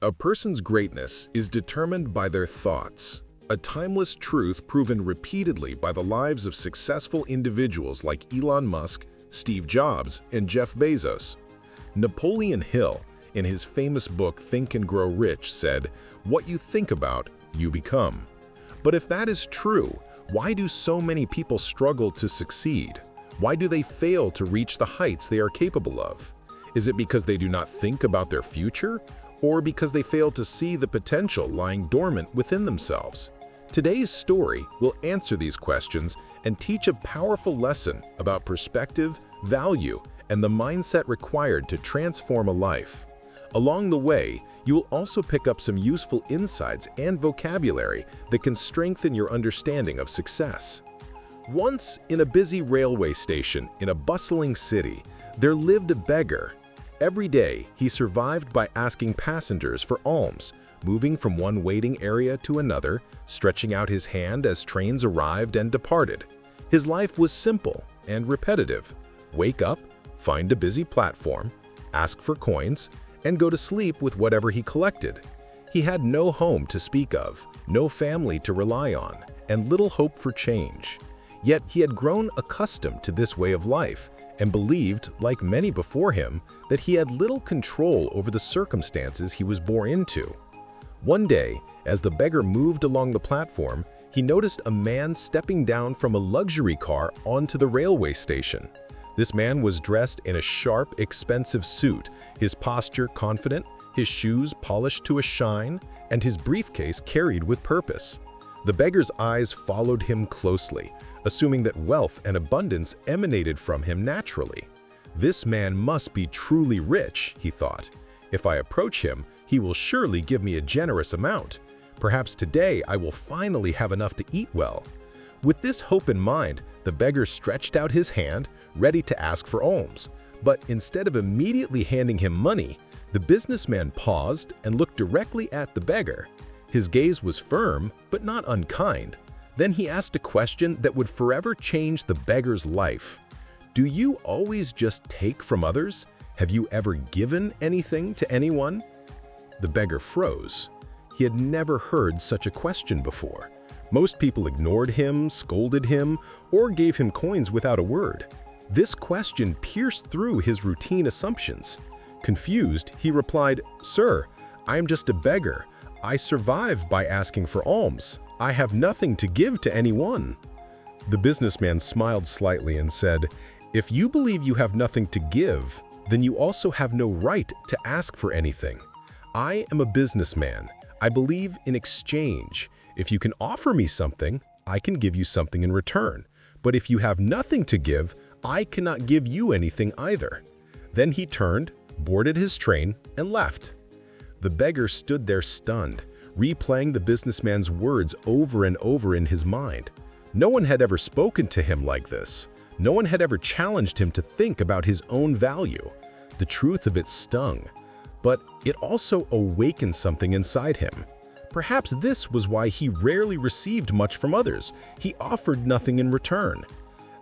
A person's greatness is determined by their thoughts, a timeless truth proven repeatedly by the lives of successful individuals like Elon Musk, Steve Jobs, and Jeff Bezos. Napoleon Hill, in his famous book Think and Grow Rich, said, "What you think about, you become." But if that is true, why do so many people struggle to succeed? Why do they fail to reach the heights they are capable of? Is it because they do not think about their future? Or because they fail to see the potential lying dormant within themselves? Today's story will answer these questions and teach a powerful lesson about perspective, value, and the mindset required to transform a life. Along the way, you will also pick up some useful insights and vocabulary that can strengthen your understanding of success. Once, in a busy railway station in a bustling city, there lived a beggar. Every day, he survived by asking passengers for alms, moving from one waiting area to another, stretching out his hand as trains arrived and departed. His life was simple and repetitive. Wake up, find a busy platform, ask for coins, and go to sleep with whatever he collected. He had no home to speak of, no family to rely on, and little hope for change. Yet he had grown accustomed to this way of life and believed, like many before him, that he had little control over the circumstances he was born into. One day, as the beggar moved along the platform, he noticed a man stepping down from a luxury car onto the railway station. This man was dressed in a sharp, expensive suit, his posture confident, his shoes polished to a shine, and his briefcase carried with purpose. The beggar's eyes followed him closely, assuming that wealth and abundance emanated from him naturally. This man must be truly rich, he thought. If I approach him, he will surely give me a generous amount. Perhaps today I will finally have enough to eat well. With this hope in mind, the beggar stretched out his hand, ready to ask for alms. But instead of immediately handing him money, the businessman paused and looked directly at the beggar. His gaze was firm, but not unkind. Then he asked a question that would forever change the beggar's life. Do you always just take from others? Have you ever given anything to anyone? The beggar froze. He had never heard such a question before. Most people ignored him, scolded him, or gave him coins without a word. This question pierced through his routine assumptions. Confused, he replied, "Sir, I am just a beggar. I survive by asking for alms. I have nothing to give to anyone." The businessman smiled slightly and said, "If you believe you have nothing to give, then you also have no right to ask for anything. I am a businessman. I believe in exchange. If you can offer me something, I can give you something in return. But if you have nothing to give, I cannot give you anything either." Then he turned, boarded his train, and left. The beggar stood there stunned, replaying the businessman's words over and over in his mind. No one had ever spoken to him like this. No one had ever challenged him to think about his own value. The truth of it stung, but it also awakened something inside him. Perhaps this was why he rarely received much from others. He offered nothing in return.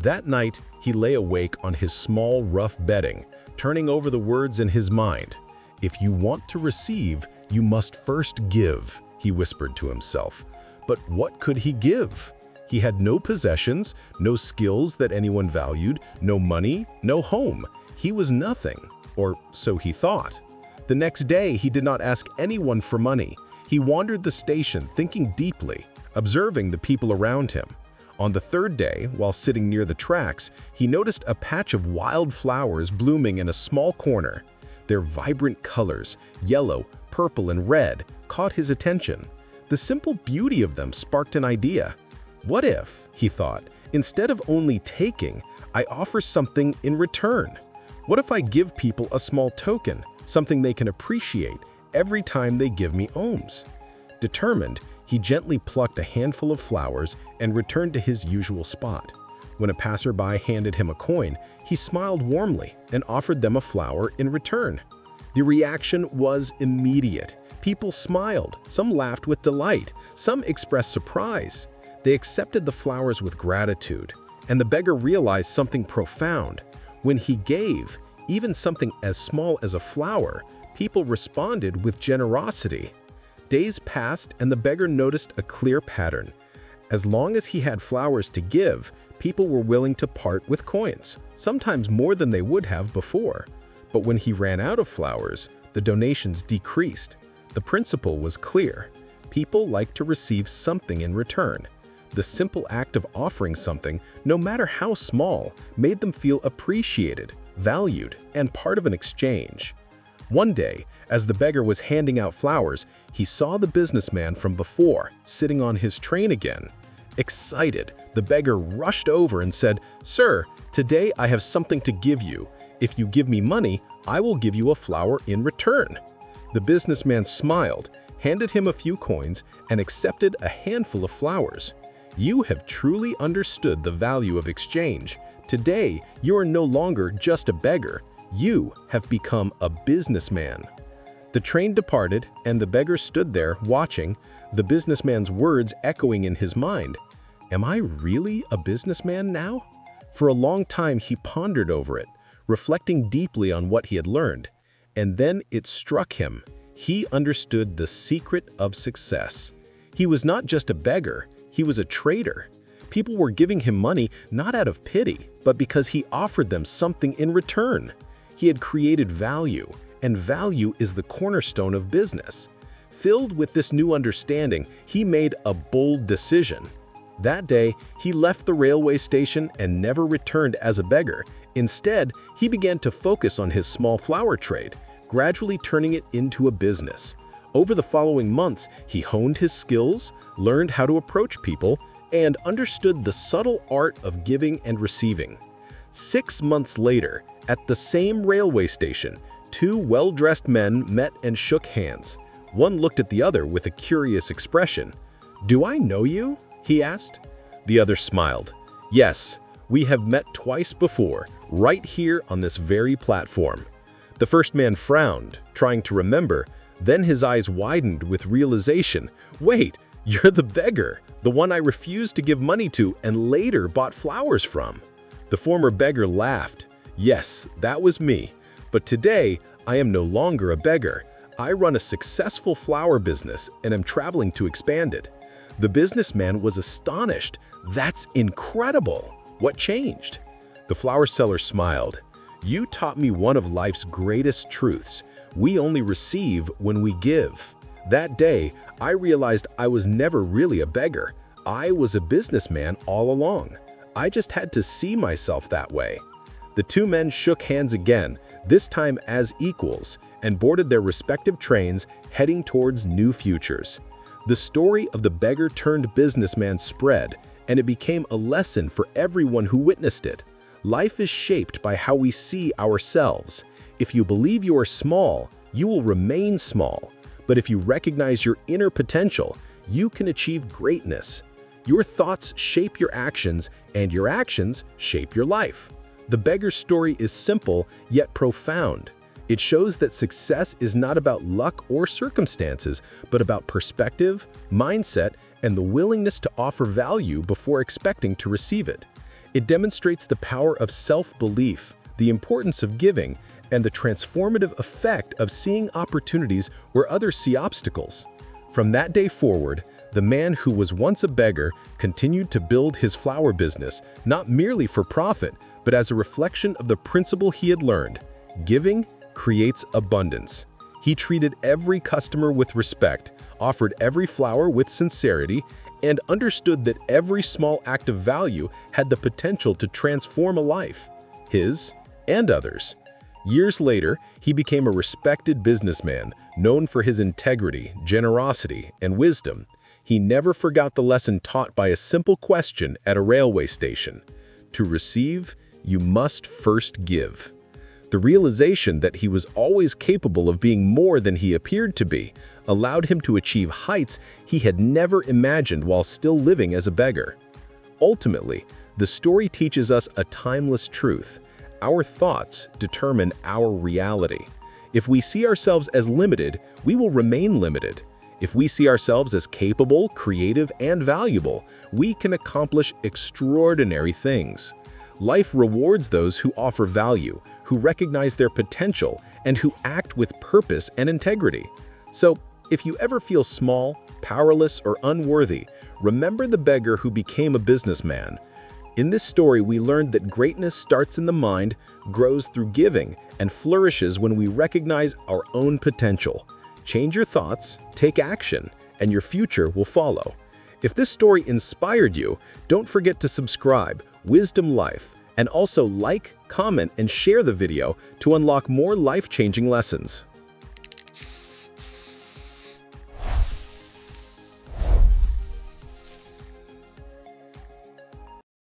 That night, he lay awake on his small, rough bedding, turning over the words in his mind. "If you want to receive, you must first give," he whispered to himself. But what could he give? He had no possessions, no skills that anyone valued, no money, no home. He was nothing, or so he thought. The next day, he did not ask anyone for money. He wandered the station thinking deeply, observing the people around him. On the third day, while sitting near the tracks, he noticed a patch of wild flowers blooming in a small corner. Their vibrant colors, yellow, purple, and red, caught his attention. The simple beauty of them sparked an idea. What if, he thought, instead of only taking, I offer something in return? What if I give people a small token, something they can appreciate every time they give me alms? Determined, he gently plucked a handful of flowers and returned to his usual spot. When a passerby handed him a coin, he smiled warmly and offered them a flower in return. The reaction was immediate. People smiled, some laughed with delight, some expressed surprise. They accepted the flowers with gratitude, and the beggar realized something profound. When he gave, even something as small as a flower, people responded with generosity. Days passed and the beggar noticed a clear pattern. As long as he had flowers to give, people were willing to part with coins, sometimes more than they would have before. But when he ran out of flowers, the donations decreased. The principle was clear. People like to receive something in return. The simple act of offering something, no matter how small, made them feel appreciated, valued, and part of an exchange. One day, as the beggar was handing out flowers, he saw the businessman from before sitting on his train again. Excited, the beggar rushed over and said, "Sir, today I have something to give you. If you give me money, I will give you a flower in return." The businessman smiled, handed him a few coins, and accepted a handful of flowers. "You have truly understood the value of exchange. Today, you are no longer just a beggar. You have become a businessman." The train departed, and the beggar stood there watching, the businessman's words echoing in his mind. Am I really a businessman now? For a long time he pondered over it, reflecting deeply on what he had learned. And then it struck him. He understood the secret of success. He was not just a beggar, he was a trader. People were giving him money not out of pity, but because he offered them something in return. He had created value, and value is the cornerstone of business. Filled with this new understanding, he made a bold decision. That day, he left the railway station and never returned as a beggar. Instead, he began to focus on his small flower trade, gradually turning it into a business. Over the following months, he honed his skills, learned how to approach people, and understood the subtle art of giving and receiving. 6 months later, at the same railway station, two well-dressed men met and shook hands. One looked at the other with a curious expression. "Do I know you?" he asked. The other smiled. "Yes, we have met twice before, right here on this very platform." The first man frowned, trying to remember. Then his eyes widened with realization. "Wait, you're the beggar, the one I refused to give money to and later bought flowers from." The former beggar laughed. "Yes, that was me. But today, I am no longer a beggar. I run a successful flower business and am traveling to expand it." The businessman was astonished. "That's incredible! What changed?" The flower seller smiled. "You taught me one of life's greatest truths. We only receive when we give." That day, I realized I was never really a beggar. I was a businessman all along. I just had to see myself that way. The two men shook hands again, this time as equals, and boarded their respective trains, heading towards new futures. The story of the beggar-turned-businessman spread, and it became a lesson for everyone who witnessed it. Life is shaped by how we see ourselves. If you believe you are small, you will remain small. But if you recognize your inner potential, you can achieve greatness. Your thoughts shape your actions, and your actions shape your life. The beggar's story is simple, yet profound. It shows that success is not about luck or circumstances, but about perspective, mindset, and the willingness to offer value before expecting to receive it. It demonstrates the power of self-belief, the importance of giving, and the transformative effect of seeing opportunities where others see obstacles. From that day forward, the man who was once a beggar continued to build his flower business, not merely for profit, but as a reflection of the principle he had learned: giving creates abundance. He treated every customer with respect, offered every flower with sincerity, and understood that every small act of value had the potential to transform a life, his and others. Years later, he became a respected businessman, known for his integrity, generosity, and wisdom. He never forgot the lesson taught by a simple question at a railway station: to receive, you must first give. The realization that he was always capable of being more than he appeared to be allowed him to achieve heights he had never imagined while still living as a beggar. Ultimately, the story teaches us a timeless truth: our thoughts determine our reality. If we see ourselves as limited, we will remain limited. If we see ourselves as capable, creative, and valuable, we can accomplish extraordinary things. Life rewards those who offer value, who recognize their potential, and who act with purpose and integrity. So, if you ever feel small, powerless, or unworthy, remember the beggar who became a businessman. In this story, we learned that greatness starts in the mind, grows through giving, and flourishes when we recognize our own potential. Change your thoughts, take action, and your future will follow. If this story inspired you, don't forget to subscribe, Wisdom Life, and also like, comment, and share the video to unlock more life-changing lessons.